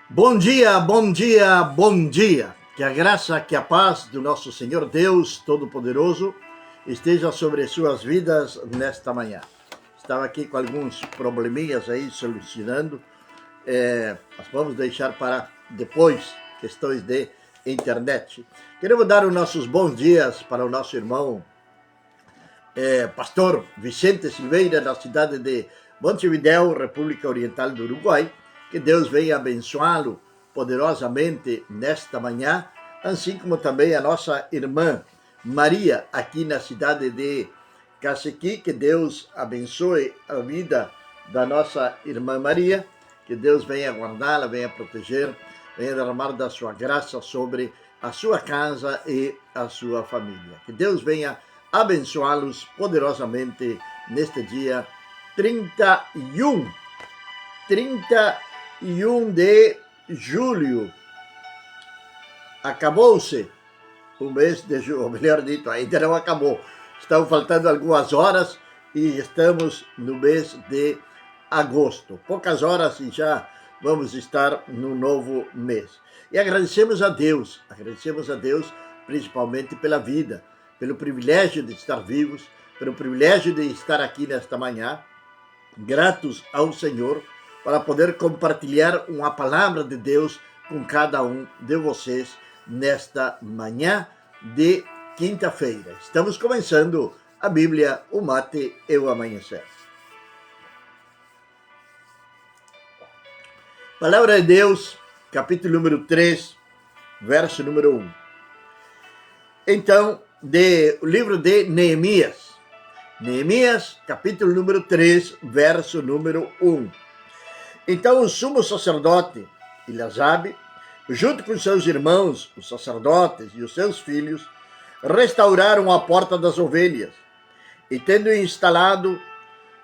Bom dia, bom dia, bom dia. Que a graça, que a paz do nosso Senhor Deus Todo-Poderoso esteja sobre suas vidas nesta manhã. Estava aqui com alguns probleminhas aí solucionando. Nós vamos deixar para depois questões de internet. Queremos dar os nossos bons dias para o nosso irmão pastor Vicente Silveira, da cidade de Montevideo, República Oriental do Uruguai. Que Deus venha abençoá-lo poderosamente nesta manhã, assim como também a nossa irmã Maria, aqui na cidade de Cacequi. Que Deus abençoe a vida da nossa irmã Maria, que Deus venha guardá-la, venha proteger, venha derramar da sua graça sobre a sua casa e a sua família. Que Deus venha abençoá-los poderosamente neste dia 31 de julho. Acabou-se o mês de julho, ou melhor dito, ainda não acabou. Estão faltando algumas horas e estamos no mês de agosto. Poucas horas e já vamos estar no novo mês. E agradecemos a Deus principalmente pela vida, pelo privilégio de estar vivos, pelo privilégio de estar aqui nesta manhã, gratos ao Senhor, para poder compartilhar uma palavra de Deus com cada um de vocês nesta manhã de quinta-feira. Estamos começando a Bíblia, o mate e o amanhecer. Palavra de Deus, capítulo número 3, verso número 1. Então, do livro de Neemias. Neemias, capítulo número 3, verso número 1. Então o sumo sacerdote Eliasabe, junto com seus irmãos, os sacerdotes e os seus filhos, restauraram a porta das ovelhas e, tendo instalado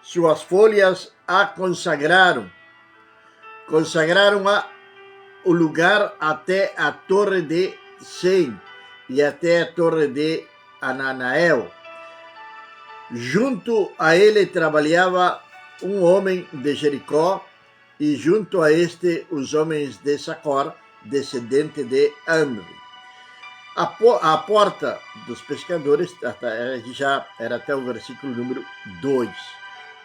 suas folhas, a consagraram o lugar até a torre de Sem e até a torre de Ananael. Junto a ele trabalhava um homem de Jericó, e junto a este os homens de Sacor, descendente de Amri. A porta dos pescadores já era até o versículo número 2,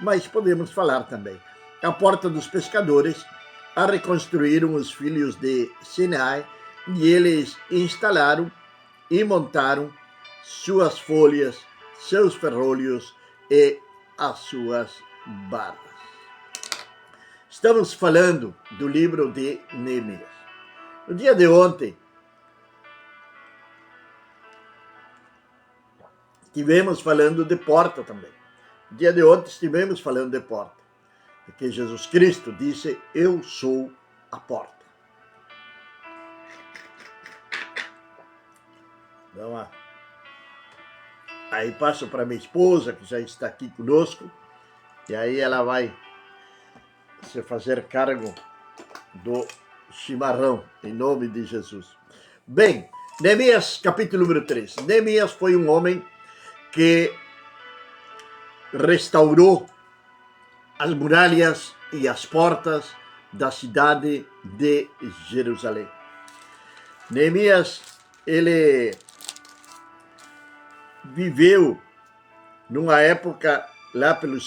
mas podemos falar também. A porta dos pescadores a reconstruíram os filhos de Sinai, e eles instalaram e montaram suas folhas, seus ferrolhos e as suas barras. Estamos falando do livro de Neemias. No dia de ontem, estivemos falando de porta também. No dia de ontem estivemos falando de porta. Porque Jesus Cristo disse: eu sou a porta. Vamos lá. Aí passo para minha esposa, que já está aqui conosco, e aí ela vai se fazer cargo do chimarrão, em nome de Jesus. Bem, Neemias, capítulo número 3. Neemias foi um homem que restaurou as muralhas e as portas da cidade de Jerusalém. Neemias, ele viveu numa época lá pelo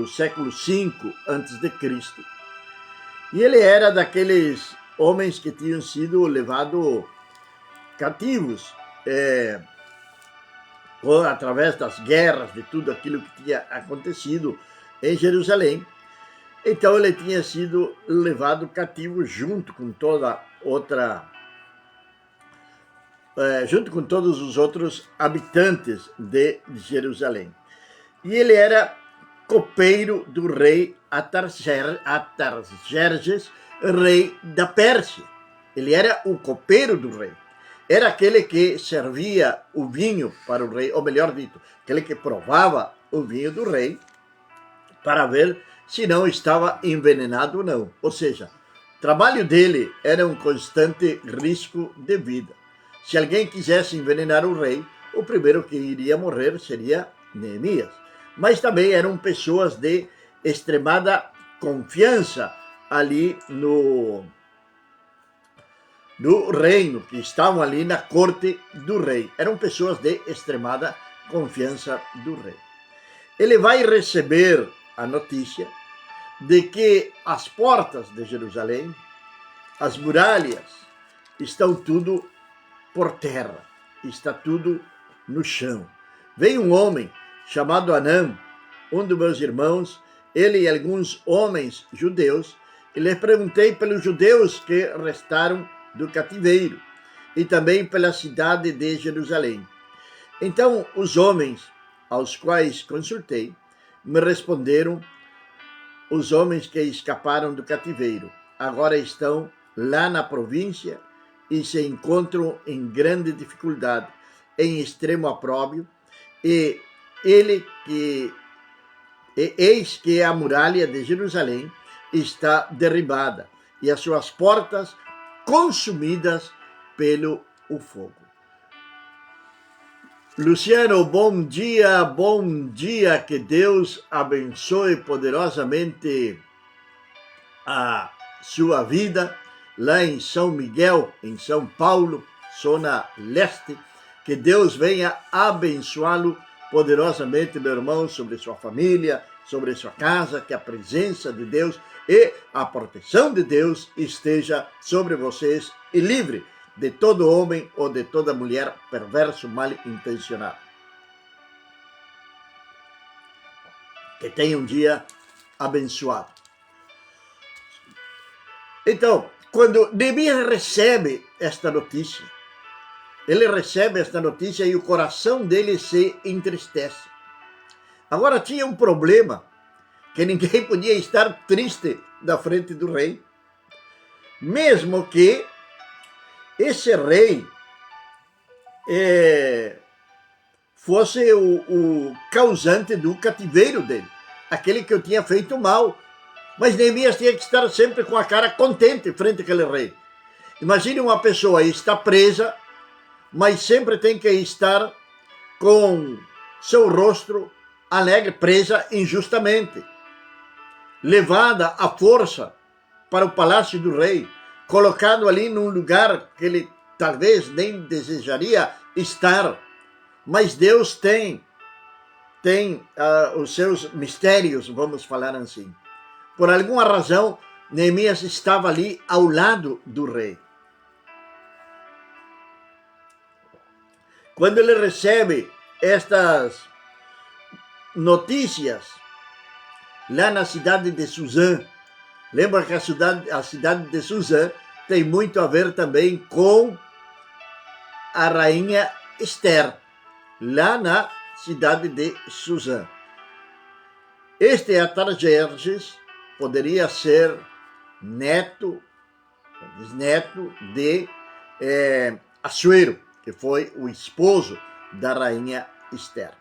século V antes de Cristo. E ele era daqueles homens que tinham sido levados cativos através das guerras, de tudo aquilo que tinha acontecido em Jerusalém. Então ele tinha sido levado cativo junto com junto com todos os outros habitantes de Jerusalém. E ele era copeiro do rei Artaxerxes, rei da Pérsia. Ele era o copeiro do rei. Era aquele que servia o vinho para o rei, ou melhor dito, aquele que provava o vinho do rei para ver se não estava envenenado ou não. Ou seja, o trabalho dele era um constante risco de vida. Se alguém quisesse envenenar o rei, o primeiro que iria morrer seria Neemias. Mas também eram pessoas de extremada confiança ali no reino, que estavam ali na corte do rei. Eram pessoas de extremada confiança do rei. Ele vai receber a notícia de que as portas de Jerusalém, as muralhas, estão tudo por terra, está tudo no chão. Veio um homem chamado Anã, um dos meus irmãos, ele e alguns homens judeus, e lhes perguntei pelos judeus que restaram do cativeiro e também pela cidade de Jerusalém. Então os homens aos quais consultei me responderam: os homens que escaparam do cativeiro agora estão lá na província e se encontram em grande dificuldade, em extremo opróbrio, e eis que a muralha de Jerusalém está derribada e as suas portas consumidas pelo fogo. Luciano, bom dia, que Deus abençoe poderosamente a sua vida lá em São Miguel, em São Paulo, zona leste. Que Deus venha abençoá-lo poderosamente, meu irmão, sobre sua família, sobre sua casa, que a presença de Deus e a proteção de Deus esteja sobre vocês e livre de todo homem ou de toda mulher perverso, mal intencionado. Que tenha um dia abençoado. Então, quando Neemias recebe esta notícia, ele recebe esta notícia e o coração dele se entristece. Agora tinha um problema, que ninguém podia estar triste na frente do rei, mesmo que esse rei fosse o causante do cativeiro dele, aquele que eu tinha feito mal. Mas Neemias tinha que estar sempre com a cara contente frente àquele rei. Imagine uma pessoa está presa, mas sempre tem que estar com seu rosto alegre, presa injustamente, levada à força para o palácio do rei, colocado ali num lugar que ele talvez nem desejaria estar. Mas Deus tem os seus mistérios, vamos falar assim. Por alguma razão, Neemias estava ali ao lado do rei. Quando ele recebe estas notícias lá na cidade de Suzã, lembra que a cidade de Suzã tem muito a ver também com a rainha Esther, lá na cidade de Suzã. Este Artaxerxes poderia ser bisneto de Assuero, que foi o esposo da rainha Esther.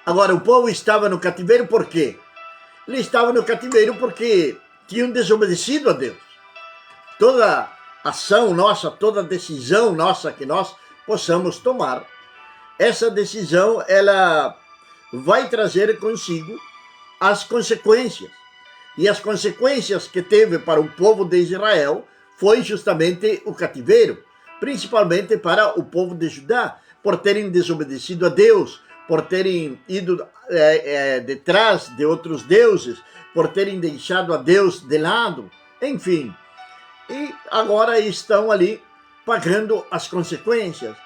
Agora, o povo estava no cativeiro por quê? Ele estava no cativeiro porque tinham desobedecido a Deus. Toda ação nossa, toda decisão nossa que nós possamos tomar, essa decisão ela vai trazer consigo as consequências. E as consequências que teve para o povo de Israel foi justamente o cativeiro, principalmente para o povo de Judá, por terem desobedecido a Deus, por terem ido detrás de outros deuses, por terem deixado a Deus de lado, enfim. E agora estão ali pagando as consequências.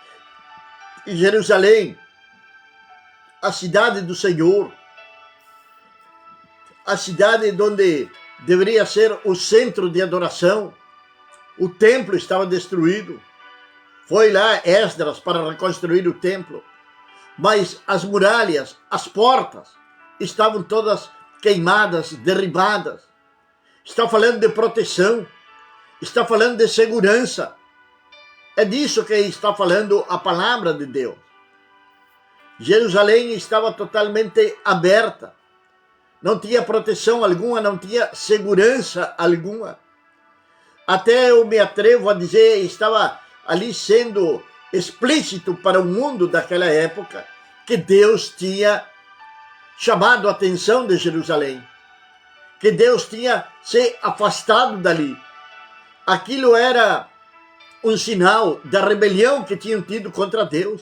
E Jerusalém, a cidade do Senhor, a cidade onde deveria ser o centro de adoração, o templo estava destruído. Foi lá Esdras para reconstruir o templo, mas as muralhas, as portas, estavam todas queimadas, derribadas. Está falando de proteção, está falando de segurança. É disso que está falando a palavra de Deus. Jerusalém estava totalmente aberta, não tinha proteção alguma, não tinha segurança alguma. Até eu me atrevo a dizer, estava ali sendo explícito para o mundo daquela época, que Deus tinha chamado a atenção de Jerusalém, que Deus tinha se afastado dali. Aquilo era um sinal da rebelião que tinham tido contra Deus.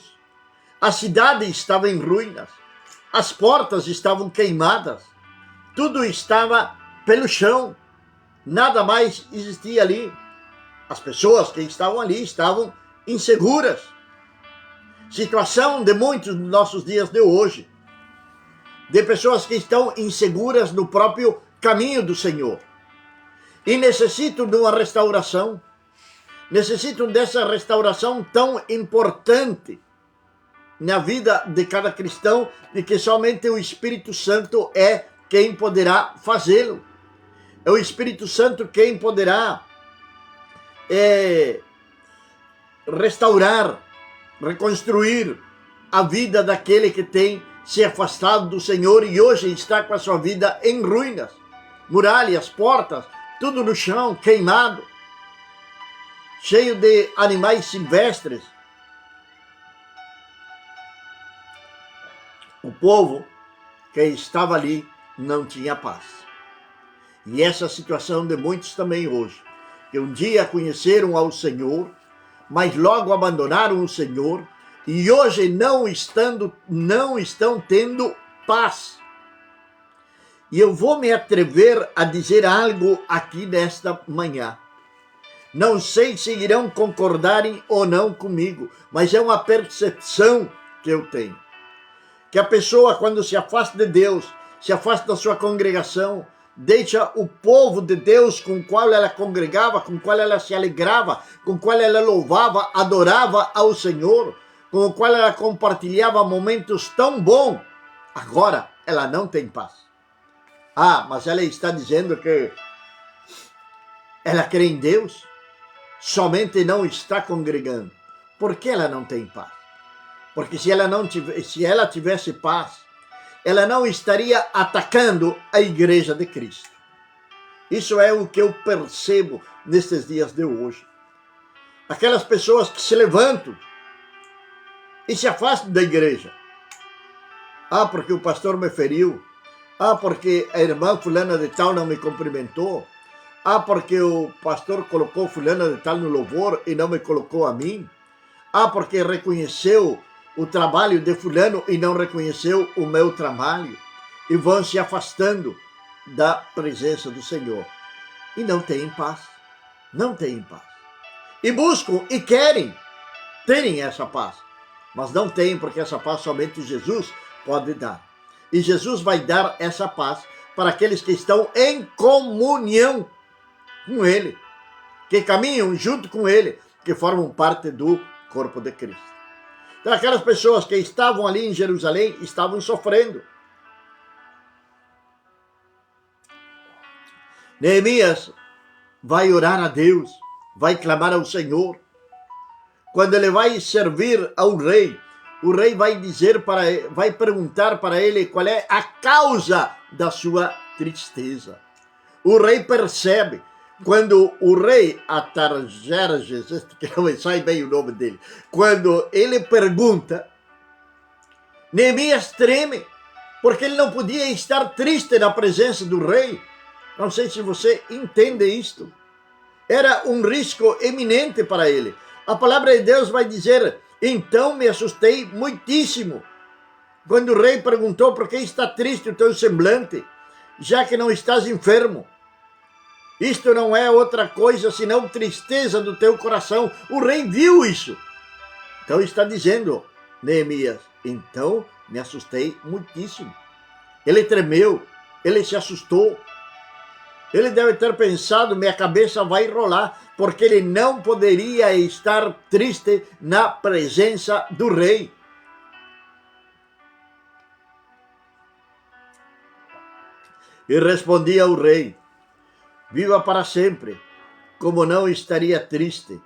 A cidade estava em ruínas, as portas estavam queimadas, tudo estava pelo chão, nada mais existia ali. As pessoas que estavam ali estavam inseguras. Situação de muitos nos nossos dias de hoje, de pessoas que estão inseguras no próprio caminho do Senhor e necessitam de uma restauração, necessitam dessa restauração tão importante na vida de cada cristão, de que somente o Espírito Santo é quem poderá fazê-lo. É o Espírito Santo quem poderá restaurar, reconstruir a vida daquele que tem se afastado do Senhor e hoje está com a sua vida em ruínas. Muralhas, portas, tudo no chão, queimado, cheio de animais silvestres. O povo que estava ali não tinha paz. E essa situação de muitos também hoje, que um dia conheceram ao Senhor, mas logo abandonaram o Senhor e hoje não estão tendo paz. E eu vou me atrever a dizer algo aqui nesta manhã. Não sei se irão concordarem ou não comigo, mas é uma percepção que eu tenho. Que a pessoa, quando se afasta de Deus, se afasta da sua congregação, deixa o povo de Deus com o qual ela congregava, com o qual ela se alegrava, com o qual ela louvava, adorava ao Senhor, com o qual ela compartilhava momentos tão bons, agora ela não tem paz. Ah, mas ela está dizendo que ela crê em Deus, somente não está congregando. Por que ela não tem paz? Porque se ela tivesse paz, ela não estaria atacando a igreja de Cristo. Isso é o que eu percebo nestes dias de hoje. Aquelas pessoas que se levantam e se afastam da igreja. Ah, porque o pastor me feriu. Ah, porque a irmã fulana de tal não me cumprimentou. Ah, porque o pastor colocou fulana de tal no louvor e não me colocou a mim. Ah, porque reconheceu o trabalho de fulano e não reconheceu o meu trabalho. E vão se afastando da presença do Senhor. E não têm paz. Não têm paz. E buscam e querem terem essa paz. Mas não têm, porque essa paz somente Jesus pode dar. E Jesus vai dar essa paz para aqueles que estão em comunhão com Ele, que caminham junto com Ele, que formam parte do corpo de Cristo. Então, aquelas pessoas que estavam ali em Jerusalém estavam sofrendo. Neemias vai orar a Deus, vai clamar ao Senhor. Quando ele vai servir ao rei, o rei vai perguntar para ele qual é a causa da sua tristeza. O rei percebe. Quando o rei Atarjerjes, que não me sai bem o nome dele, quando ele pergunta, Neemias treme, porque ele não podia estar triste na presença do rei. Não sei se você entende isto. Era um risco eminente para ele. A palavra de Deus vai dizer, então me assustei muitíssimo. Quando o rei perguntou por que está triste o teu semblante, já que não estás enfermo. Isto não é outra coisa senão tristeza do teu coração. O rei viu isso. Então está dizendo, Neemias, então me assustei muitíssimo. Ele tremeu, ele se assustou. Ele deve ter pensado, minha cabeça vai rolar, porque ele não poderia estar triste na presença do rei. E respondia o rei, viva para sempre, como não estaria triste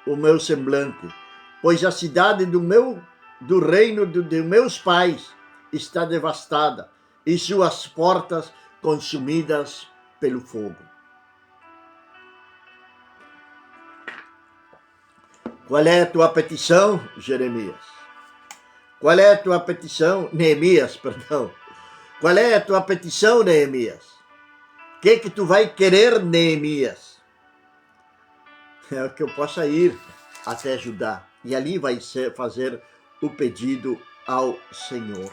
o meu semblante, pois a cidade do reino de meus pais está devastada e suas portas consumidas pelo fogo. Qual é a tua petição, Jeremias? Qual é a tua petição, Neemias, perdão? Qual é a tua petição, Neemias? O que tu vai querer, Neemias? É que eu possa ir até Judá e ali vai fazer o pedido ao Senhor.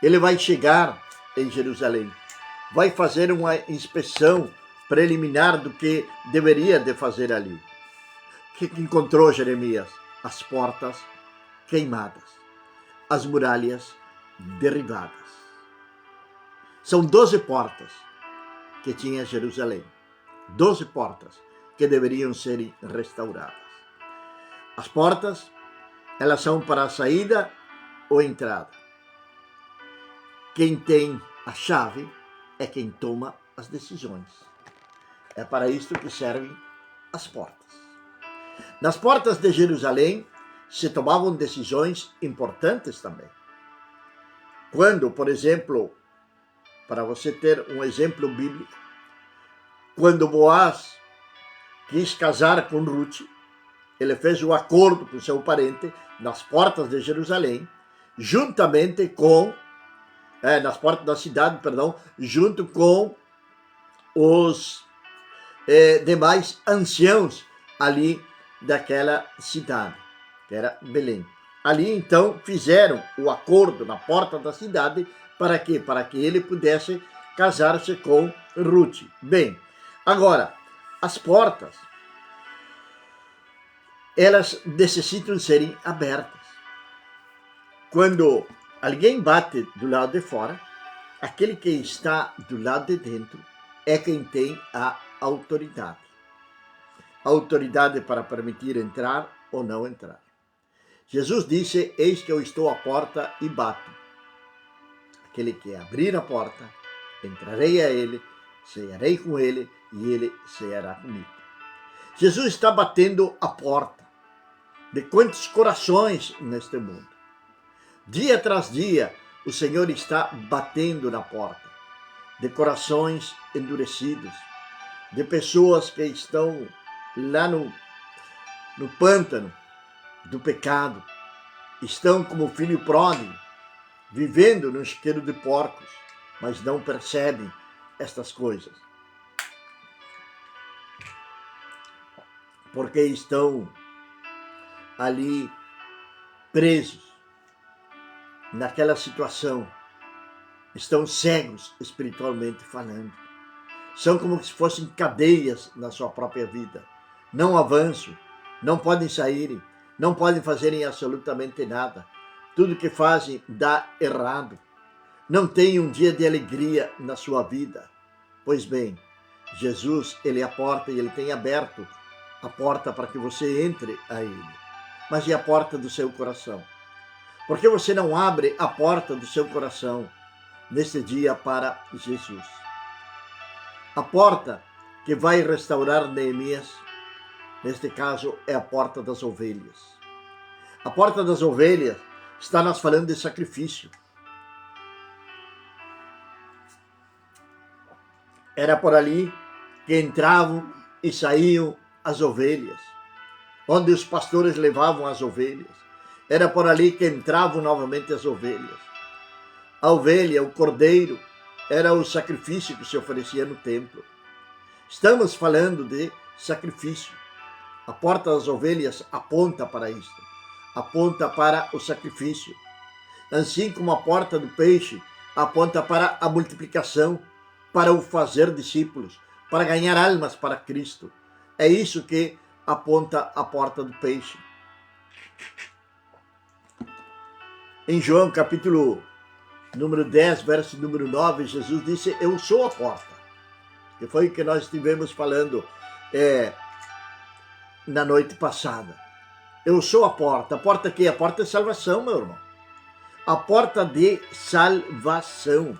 Ele vai chegar em Jerusalém, vai fazer uma inspeção preliminar do que deveria de fazer ali. O que encontrou Jeremias? As portas queimadas, as muralhas derribadas. São 12 portas que tinha Jerusalém, 12 portas que deveriam ser restauradas. As portas, elas são para a saída ou entrada. Quem tem a chave é quem toma as decisões. É para isto que servem as portas. Nas portas de Jerusalém se tomavam decisões importantes também. Quando, por exemplo, para você ter um exemplo bíblico, quando Boaz quis casar com Ruth, ele fez um acordo com seu parente nas portas de Jerusalém, juntamente com nas portas da cidade, junto com os demais anciãos ali daquela cidade, que era Belém. Ali, então, fizeram o acordo na porta da cidade, para quê? Para que ele pudesse casar-se com Ruth. Bem, agora, as portas, elas necessitam serem abertas. Quando alguém bate do lado de fora, aquele que está do lado de dentro é quem tem a autoridade. A autoridade para permitir entrar ou não entrar. Jesus disse, eis que eu estou à porta e bato. Aquele que abrir a porta, entrarei a ele, cearei com ele e ele ceará comigo. Jesus está batendo a porta de quantos corações neste mundo. Dia tras dia, o Senhor está batendo na porta de corações endurecidos, de pessoas que estão lá no pântano do pecado, estão como filho pródigo, vivendo no chiqueiro de porcos, mas não percebem estas coisas. Porque estão ali presos naquela situação, estão cegos espiritualmente falando. São como se fossem cadeias na sua própria vida. Não avançam, não podem saírem, não podem fazerem absolutamente nada. Tudo que fazem dá errado. Não tem um dia de alegria na sua vida. Pois bem, Jesus, ele é a porta e ele tem aberto a porta para que você entre a ele. Mas e a porta do seu coração? Por que você não abre a porta do seu coração neste dia para Jesus? A porta que vai restaurar Neemias, neste caso, é a porta das ovelhas. A porta das ovelhas está nos falando de sacrifício. Era por ali que entravam e saíam as ovelhas, onde os pastores levavam as ovelhas. Era por ali que entravam novamente as ovelhas. A ovelha, o cordeiro, era o sacrifício que se oferecia no templo. Estamos falando de sacrifício. A porta das ovelhas aponta para isto. Aponta para o sacrifício. Assim como a porta do peixe aponta para a multiplicação, para o fazer discípulos, para ganhar almas para Cristo. É isso que aponta a porta do peixe. Em João capítulo número 10, verso número 9, Jesus disse: eu sou a porta. Que foi o que nós estivemos falando na noite passada. Eu sou a porta. A porta aqui, a porta de salvação, meu irmão. A porta de salvação.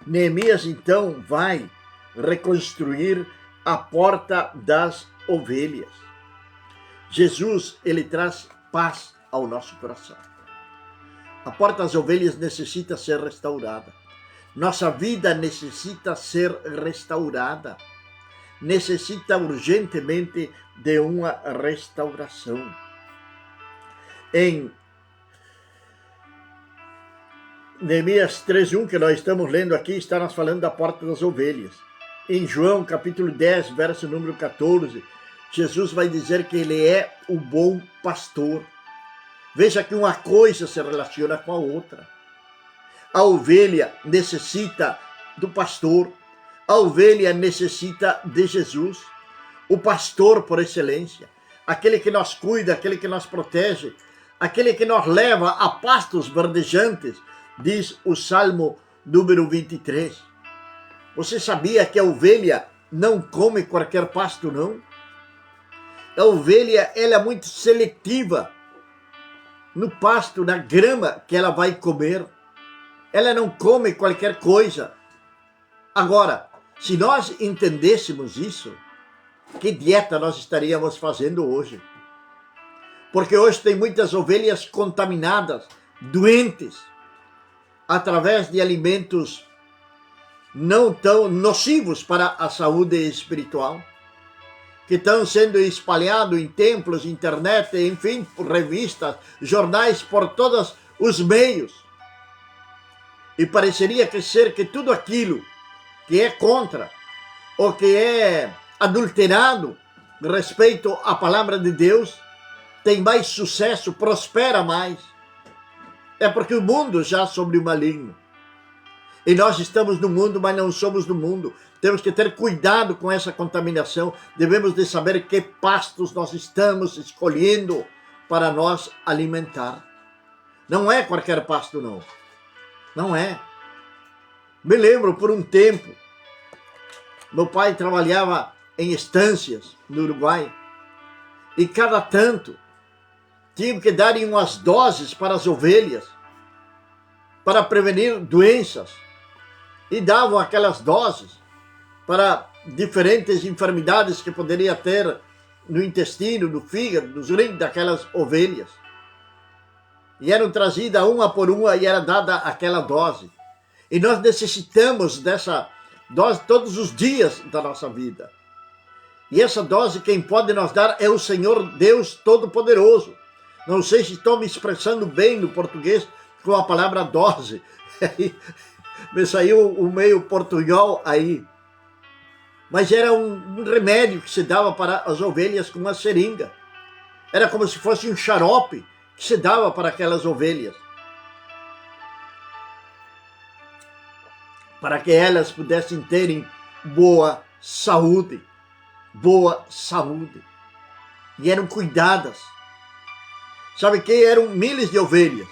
Neemias, então, vai reconstruir a porta das ovelhas. Jesus, ele traz paz ao nosso coração. A porta das ovelhas necessita ser restaurada. Nossa vida necessita ser restaurada. Necessita urgentemente de uma restauração. Em Neemias 3:1, que nós estamos lendo aqui, está nos falando da porta das ovelhas. Em João capítulo 10, verso número 14, Jesus vai dizer que ele é o bom pastor. Veja que uma coisa se relaciona com a outra. A ovelha necessita do pastor. A ovelha necessita de Jesus. O pastor por excelência. Aquele que nos cuida, aquele que nos protege. Aquele que nos leva a pastos verdejantes, diz o Salmo número 23. Você sabia que a ovelha não come qualquer pasto, não? A ovelha, ela é muito seletiva no pasto, na grama que ela vai comer. Ela não come qualquer coisa. Agora, se nós entendêssemos isso, que dieta nós estaríamos fazendo hoje? Porque hoje tem muitas ovelhas contaminadas, doentes, através de alimentos não tão nocivos para a saúde espiritual, que estão sendo espalhados em templos, internet, enfim, por revistas, jornais, por todos os meios. E pareceria que tudo aquilo que é contra, ou que é adulterado respeito à palavra de Deus, tem mais sucesso, prospera mais. É porque o mundo já sobre o maligno. E nós estamos no mundo, mas não somos do mundo. Temos que ter cuidado com essa contaminação. Devemos de saber que pastos nós estamos escolhendo para nós alimentar. Não é qualquer pasto, não. Não é. Me lembro, por um tempo, meu pai trabalhava em estâncias no Uruguai. E cada tanto, tinham que dar umas doses para as ovelhas, para prevenir doenças. E davam aquelas doses para diferentes enfermidades que poderia ter no intestino, no fígado, nos rins daquelas ovelhas. E eram trazidas uma por uma e era dada aquela dose. E nós necessitamos dessa dose todos os dias da nossa vida. E essa dose quem pode nos dar é o Senhor Deus Todo-Poderoso. Não sei se estou me expressando bem no português com a palavra dose. Me saiu o meio portunhol aí. Mas era um remédio que se dava para as ovelhas com uma seringa. Era como se fosse um xarope que se dava para aquelas ovelhas. Para que elas pudessem terem boa saúde. Boa saúde. E eram cuidadas. Sabe que eram milhares de ovelhas.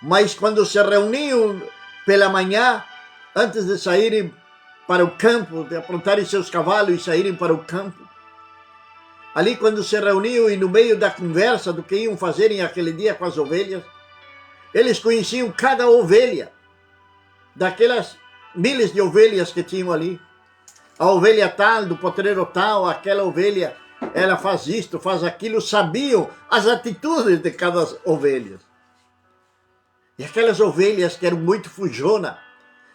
Mas quando se reuniam pela manhã, antes de saírem para o campo, de aprontarem seus cavalos e saírem para o campo, ali quando se reuniam e no meio da conversa do que iam fazer aquele dia com as ovelhas, eles conheciam cada ovelha, daquelas milhares de ovelhas que tinham ali. A ovelha tal, do potreiro tal, aquela ovelha, ela faz isto, faz aquilo, sabiam as atitudes de cada ovelha. E aquelas ovelhas que eram muito fujona,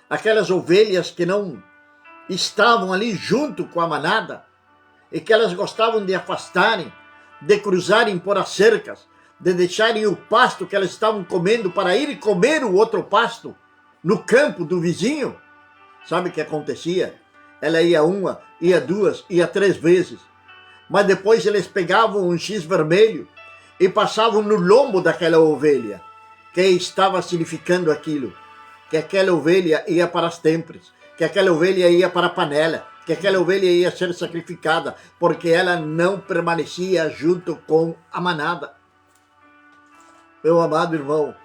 aquelas ovelhas que não estavam ali junto com a manada, e que elas gostavam de afastarem, de cruzarem por as cercas, de deixarem o pasto que elas estavam comendo para ir comer o outro pasto no campo do vizinho. Sabe o que acontecia? Ela ia uma, ia duas, ia três vezes. Mas depois eles pegavam um X vermelho e passavam no lombo daquela ovelha, que estava significando aquilo, que aquela ovelha ia para as tempres, que aquela ovelha ia para a panela, que aquela ovelha ia ser sacrificada, porque ela não permanecia junto com a manada. Meu amado irmão,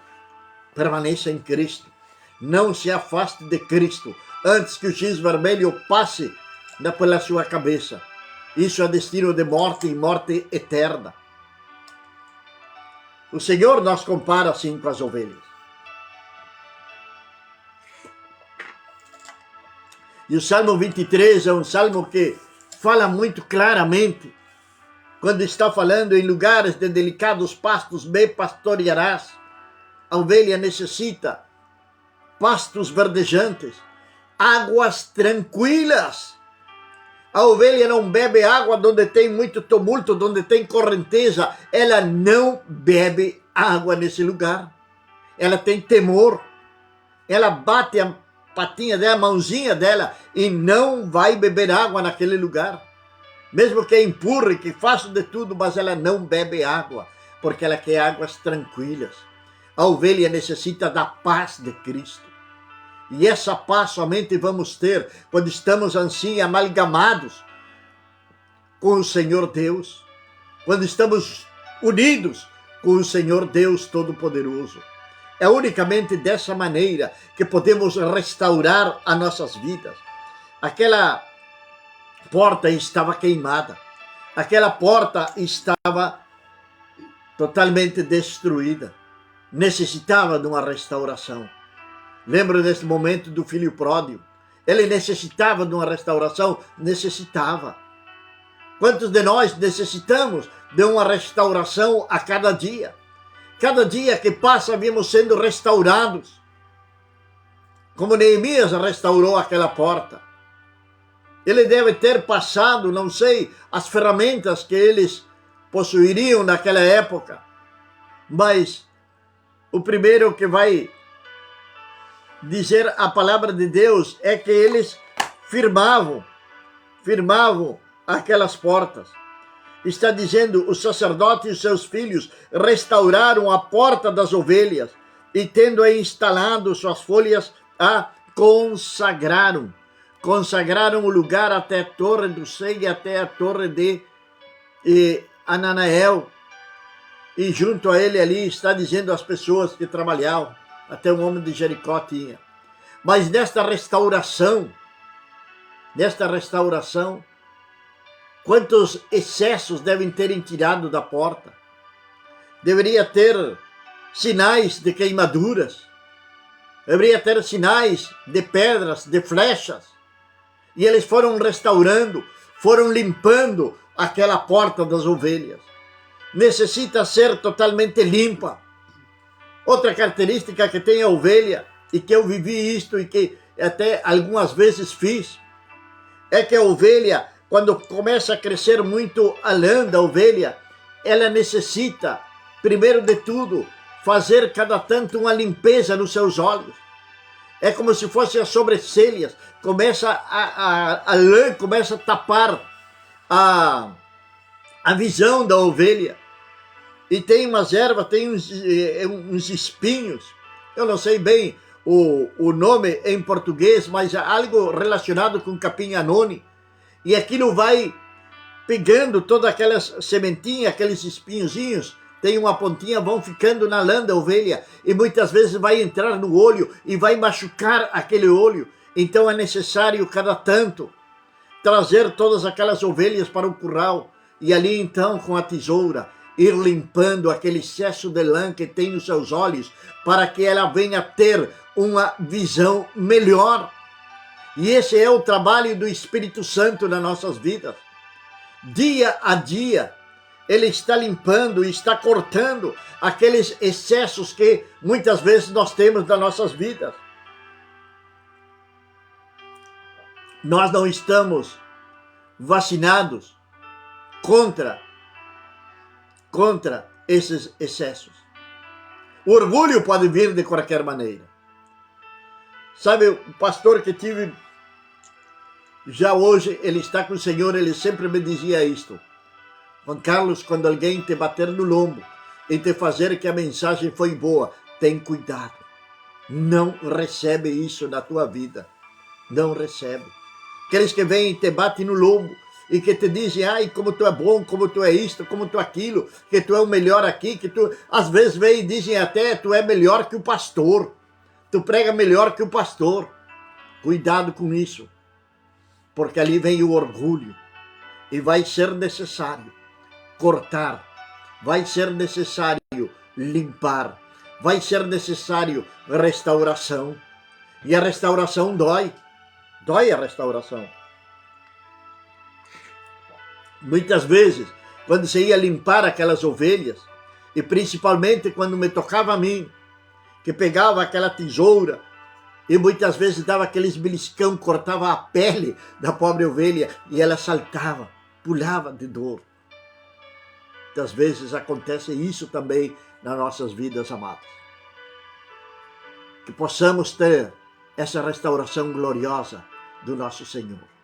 permaneça em Cristo. Não se afaste de Cristo antes que o giz vermelho passe pela sua cabeça. Isso é destino de morte e morte eterna. O Senhor nos compara assim com as ovelhas. E o Salmo 23 é um salmo que fala muito claramente, quando está falando em lugares de delicados pastos me pastorearás. A ovelha necessita pastos verdejantes, águas tranquilas. A ovelha não bebe água onde tem muito tumulto, onde tem correnteza. Ela não bebe água nesse lugar. Ela tem temor. Ela bate a patinha dela, a mãozinha dela, e não vai beber água naquele lugar. Mesmo que empurre, que faça de tudo, mas ela não bebe água, porque ela quer águas tranquilas. A ovelha necessita da paz de Cristo. E essa paz somente vamos ter quando estamos assim amalgamados com o Senhor Deus, quando estamos unidos com o Senhor Deus Todo-Poderoso. É unicamente dessa maneira que podemos restaurar as nossas vidas. Aquela porta estava queimada, aquela porta estava totalmente destruída, necessitava de uma restauração. Lembro desse momento do filho pródigo. Ele necessitava de uma restauração? Necessitava. Quantos de nós necessitamos de uma restauração a cada dia? Cada dia que passa, vimos sendo restaurados. Como Neemias restaurou aquela porta. Ele deve ter passado, não sei, as ferramentas que eles possuiriam naquela época. Mas o primeiro que vai dizer a palavra de Deus é que eles firmavam aquelas portas. Está dizendo, os sacerdotes e os seus filhos restauraram a porta das ovelhas e, tendo instalado suas folhas, a consagraram. Consagraram o lugar até a torre do Sei e até a torre de Ananael. E junto a ele ali está dizendo as pessoas que trabalhavam. Até o homem de Jericó tinha. Mas nesta restauração, quantos excessos devem terem tirado da porta? Deveria ter sinais de queimaduras. Deveria ter sinais de pedras, de flechas. E eles foram restaurando, foram limpando aquela porta das ovelhas. Necessita ser totalmente limpa. Outra característica que tem a ovelha, e que eu vivi isto e que até algumas vezes fiz, é que a ovelha, quando começa a crescer muito a lã da ovelha, ela necessita, primeiro de tudo, fazer cada tanto uma limpeza nos seus olhos. É como se fossem as sobrancelhas, começa a lã começa a tapar a visão da ovelha. E tem umas ervas, tem uns espinhos, eu não sei bem o nome em português, mas é algo relacionado com capim-anone. E aquilo vai pegando todas aquelas sementinhas, aqueles espinhozinhos, tem uma pontinha, vão ficando na lã da ovelha, e muitas vezes vai entrar no olho e vai machucar aquele olho. Então é necessário, cada tanto, trazer todas aquelas ovelhas para o curral, e ali então, com a tesoura, ir limpando aquele excesso de lã que tem nos seus olhos, para que ela venha ter uma visão melhor. E esse é o trabalho do Espírito Santo nas nossas vidas. Dia a dia, ele está limpando e está cortando aqueles excessos que muitas vezes nós temos nas nossas vidas. Nós não estamos vacinados contra esses excessos. O orgulho pode vir de qualquer maneira. Sabe, o pastor que tive, já hoje ele está com o Senhor, ele sempre me dizia isto: Juan Carlos, quando alguém te bater no lombo e te fazer que a mensagem foi boa, tem cuidado. Não recebe isso na tua vida. não recebe. Aqueles que vêm e te batem no lombo e que te dizem, ai, como tu é bom, como tu é isto, como tu é aquilo, que tu é o melhor aqui, que tu, às vezes vêm e dizem até, tu é melhor que o pastor, tu prega melhor que o pastor. Cuidado com isso, porque ali vem o orgulho e vai ser necessário cortar, vai ser necessário limpar, vai ser necessário restauração. E a restauração dói a restauração. Muitas vezes, quando você ia limpar aquelas ovelhas, e principalmente quando me tocava a mim, que pegava aquela tesoura, e muitas vezes dava aqueles beliscão, cortava a pele da pobre ovelha, e ela saltava, pulava de dor. Muitas vezes acontece isso também nas nossas vidas, amados. Que possamos ter essa restauração gloriosa do nosso Senhor.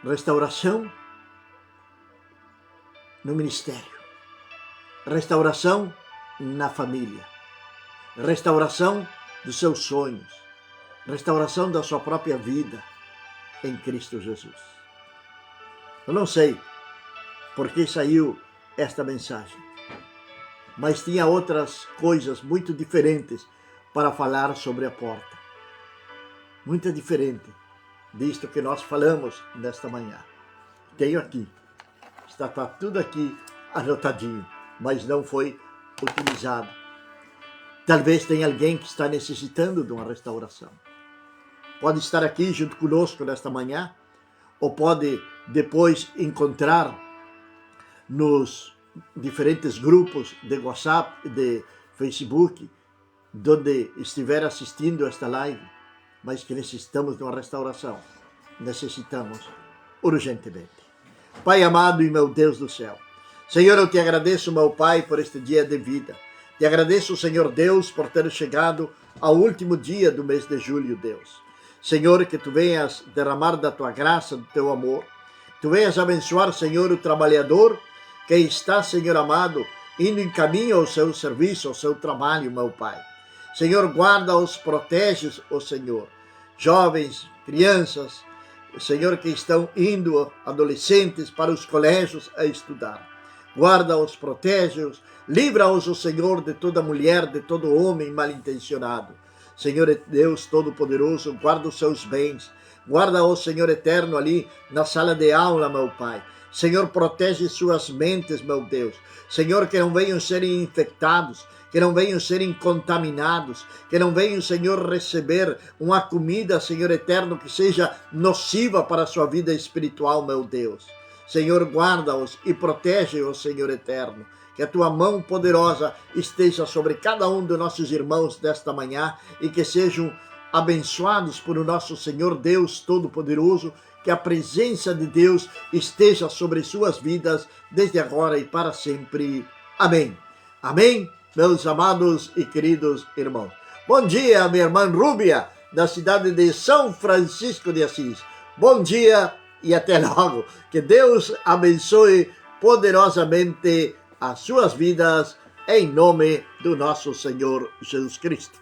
Restauração no ministério, restauração na família, restauração dos seus sonhos, restauração da sua própria vida em Cristo Jesus. Eu não sei por que saiu esta mensagem, mas tinha outras coisas muito diferentes para falar sobre a porta. Muito diferente disto que nós falamos nesta manhã. Tenho aqui, está tudo aqui anotadinho, mas não foi utilizado. Talvez tenha alguém que está necessitando de uma restauração. Pode estar aqui junto conosco nesta manhã, ou pode depois encontrar nos diferentes grupos de WhatsApp, de Facebook, onde estiver assistindo esta live, mas que necessitamos de uma restauração. Necessitamos urgentemente. Pai amado e meu Deus do céu, Senhor, eu te agradeço, meu Pai, por este dia de vida. Te agradeço, Senhor Deus, por ter chegado ao último dia do mês de julho, Deus. Senhor, que tu venhas derramar da tua graça, do teu amor. Tu venhas abençoar, Senhor, o trabalhador que está, Senhor amado, indo em caminho ao seu serviço, ao seu trabalho, meu Pai. Senhor, guarda-os, protege-os, ó Senhor. Jovens, crianças, Senhor, que estão indo, adolescentes, para os colégios a estudar. Guarda-os, protege-os, livra-os, ó Senhor, de toda mulher, de todo homem mal-intencionado. Senhor Deus Todo-Poderoso, guarda os seus bens. Guarda-os, Senhor eterno, ali na sala de aula, meu Pai. Senhor, protege suas mentes, meu Deus. Senhor, que não venham serem infectados, que não venham serem contaminados, que não venham, Senhor, receber uma comida, Senhor eterno, que seja nociva para a sua vida espiritual, meu Deus. Senhor, guarda-os e protege-os, Senhor eterno. Que a tua mão poderosa esteja sobre cada um dos nossos irmãos desta manhã e que sejam abençoados por o nosso Senhor Deus Todo-Poderoso. Que a presença de Deus esteja sobre suas vidas desde agora e para sempre. Amém. Amém, meus amados e queridos irmãos. Bom dia, minha irmã Rúbia, da cidade de São Francisco de Assis. Bom dia e até logo. Que Deus abençoe poderosamente as suas vidas, em nome do nosso Senhor Jesus Cristo.